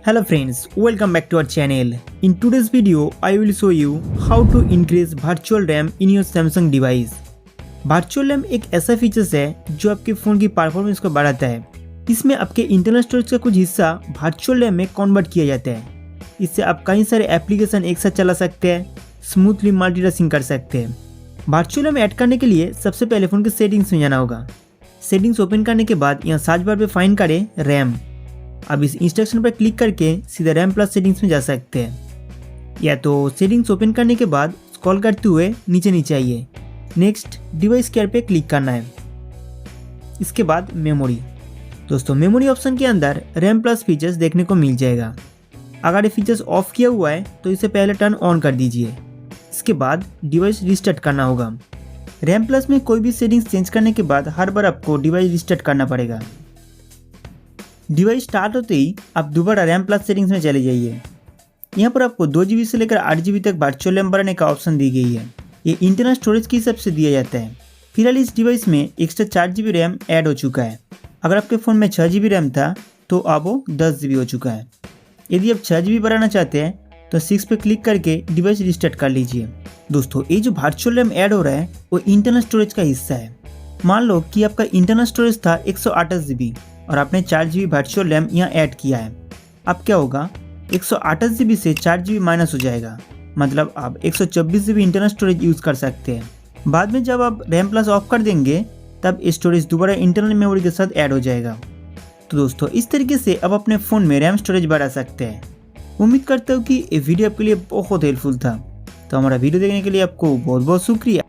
Hello friends, welcome back to our channel. In today's video, I will show you how to increase virtual RAM in your Samsung device. Virtual RAM एक ऐसा features है जो आपके phone की performance को बढ़ाता है। इसमें आपके इंटरनल स्टोरेज का कुछ हिस्सा वर्चुअल रैम में कन्वर्ट किया जाता है। इससे आप कई सारे एप्लीकेशन एक साथ चला सकते हैं, स्मूथली मल्टीटास्किंग कर सकते हैं। वर्चुअल रैम ऐड करने के लिए सबसे पहले फ़ोन के सेटिंग्स में जाना होगा। सेटिंग्स ओपन करने के बाद यहाँ सर्च बार पे फाइंड करें रैम। अब इस इंस्ट्रक्शन पर क्लिक करके सीधे रैम प्लस सेटिंग्स में जा सकते हैं, या तो सेटिंग्स ओपन करने के बाद स्क्रॉल करते हुए नीचे आइए। नेक्स्ट डिवाइस केयर पे क्लिक करना है। इसके बाद मेमोरी। दोस्तों मेमोरी ऑप्शन के अंदर रैम प्लस फीचर्स देखने को मिल जाएगा। अगर ये फीचर्स ऑफ किया हुआ है तो इसे पहले टर्न ऑन कर दीजिए। इसके बाद डिवाइस रिस्टार्ट करना होगा। रैम प्लस में कोई भी सेटिंग्स चेंज करने के बाद हर बार आपको डिवाइस रिस्टार्ट करना पड़ेगा। डिवाइस स्टार्ट होते ही आप दोबारा रैम प्लस सेटिंग्स में चले जाइए। यहाँ पर आपको 2 GB से लेकर 8 GB तक वर्चुअल रैम बढ़ाने का ऑप्शन दी गई है। ये इंटरनल स्टोरेज के हिसाब से दिया जाता है। फिलहाल इस डिवाइस में एक्स्ट्रा 4 GB रैम ऐड हो चुका है। अगर आपके फ़ोन में 6 GB रैम था तो अब वो 10 GB हो चुका है। यदि आप 6 GB बढ़ाना चाहते हैं तो 6 पे क्लिक करके डिवाइस रिस्टार्ट कर लीजिए। दोस्तों ये जो वर्चुअल रैम ऐड हो रहा है वो इंटरनल स्टोरेज का हिस्सा है। मान लो कि आपका इंटरनल स्टोरेज था 128 GB और आपने 4 GB वर्चुअल रैम यहाँ ऐड किया है। अब क्या होगा, 128 GB से 4 GB माइनस हो जाएगा, मतलब आप 124 GB इंटरनल स्टोरेज यूज़ कर सकते हैं। बाद में जब आप रैम प्लस ऑफ कर देंगे तब स्टोरेज दोबारा इंटरनल मेमोरी के साथ ऐड हो जाएगा। तो दोस्तों इस तरीके से आप अपने फ़ोन में रैम स्टोरेज बढ़ा सकते हैं। उम्मीद करता हूँ कि ये वीडियो आपके लिए बहुत हेल्पफुल था। तो हमारा वीडियो देखने के लिए आपको बहुत बहुत शुक्रिया।